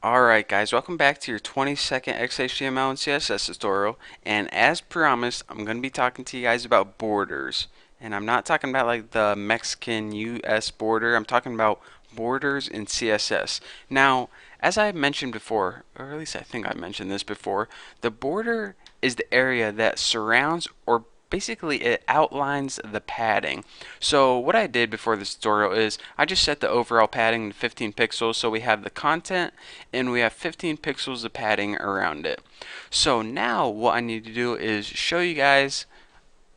Alright guys, welcome back to your 20-second XHTML and CSS tutorial, and as promised, I'm going to be talking to you guys about borders. And I'm not talking about like the Mexican US border, I'm talking about borders in CSS. Now, as I mentioned before, or at least I think I mentioned this before, the border is the area that surrounds or basically it outlines the padding. So what I did before this tutorial is I just set the overall padding to 15 pixels, so we have the content and we have 15 pixels of padding around it. So now what I need to do is show you guys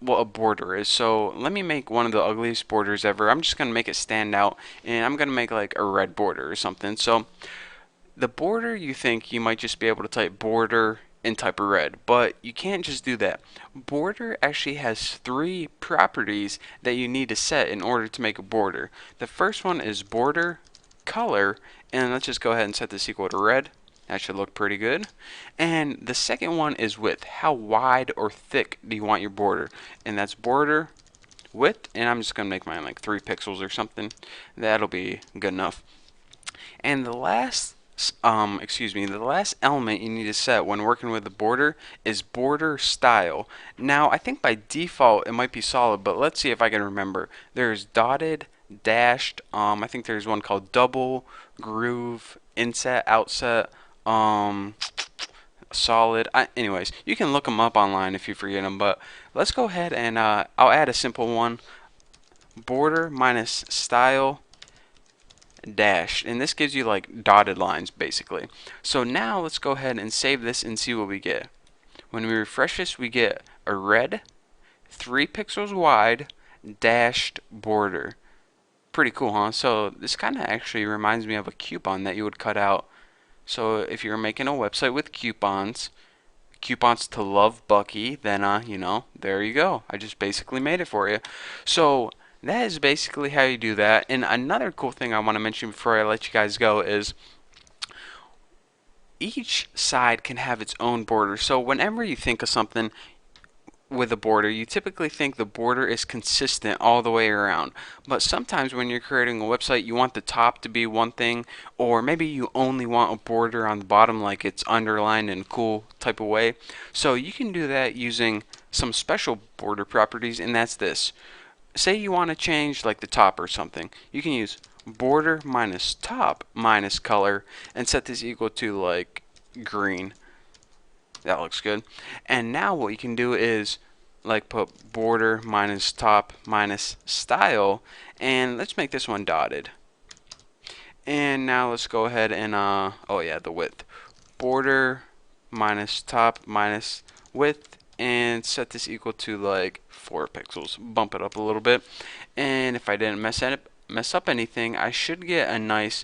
what a border is. So let me make one of the ugliest borders ever. I'm just going to make it stand out, and I'm going to make like a red border or something. So the border, you think you might just be able to type border and type a red, but you can't just do that. Border actually has three properties that you need to set in order to make a border. The first one is border color, and let's just go ahead and set this equal to red. That should look pretty good. And the second one is width. How wide or thick do you want your border? And that's border width, and I'm just going to make mine like 3 pixels or something. That'll be good enough. And the last the last element you need to set when working with the border is border style. Now, I think by default it might be solid, but let's see if I can remember. There's dotted, dashed, I think there's one called double, groove, inset, outset, solid. Anyways, you can look them up online if you forget them, but let's go ahead and I'll add a simple one. Border minus style dashed, and this gives you like dotted lines basically. So now let's go ahead and save this and see what we get. When we refresh this, we get a red 3 pixels wide dashed border. Pretty cool, huh? So this kind of actually reminds me of a coupon that you would cut out. So if you're making a website with coupons to love Bucky, then there you go. I just basically made it for you. So that is basically how you do that. And another cool thing I want to mention before I let you guys go is each side can have its own border. So whenever you think of something with a border, you typically think the border is consistent all the way around. But sometimes when you're creating a website, you want the top to be one thing, or maybe you only want a border on the bottom like it's underlined in a cool type of way. So you can do that using some special border properties, and that's this. Say you want to change like the top or something. You can use border minus top minus color and set this equal to like green. That looks good. And now what you can do is like put border minus top minus style, and let's make this one dotted. And now let's go ahead and oh yeah, the width. Border minus top minus width, and set this equal to like 4 pixels. Bump it up a little bit. And if I didn't mess up anything, I should get a nice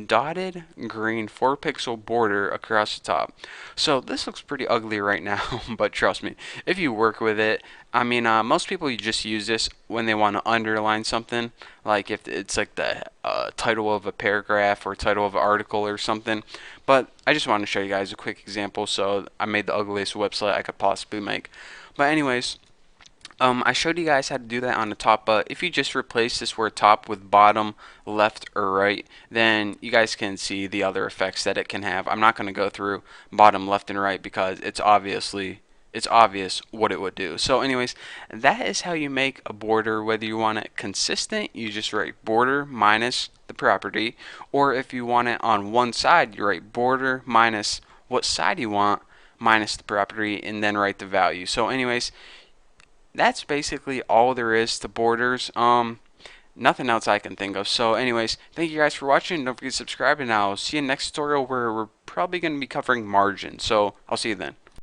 dotted green 4 pixel border across the top. So this looks pretty ugly right now, but trust me, if you work with it, I mean, most people you just use this when they want to underline something, like if it's like the title of a paragraph or title of an article or something. But I just want to show you guys a quick example, so I made the ugliest website I could possibly make. But anyways, I showed you guys how to do that on the top, but if you just replace this word top with bottom, left, or right, then you guys can see the other effects that it can have. I'm not going to go through bottom, left, and right because it's obvious what it would do. So anyways, that is how you make a border. Whether you want it consistent, you just write border minus the property, or if you want it on one side, you write border minus what side you want minus the property, and then write the value. So anyways, that's basically all there is to borders. Nothing else I can think of. So anyways, thank you guys for watching. Don't forget to subscribe, and I'll see you next tutorial where we're probably going to be covering margin. So I'll see you then.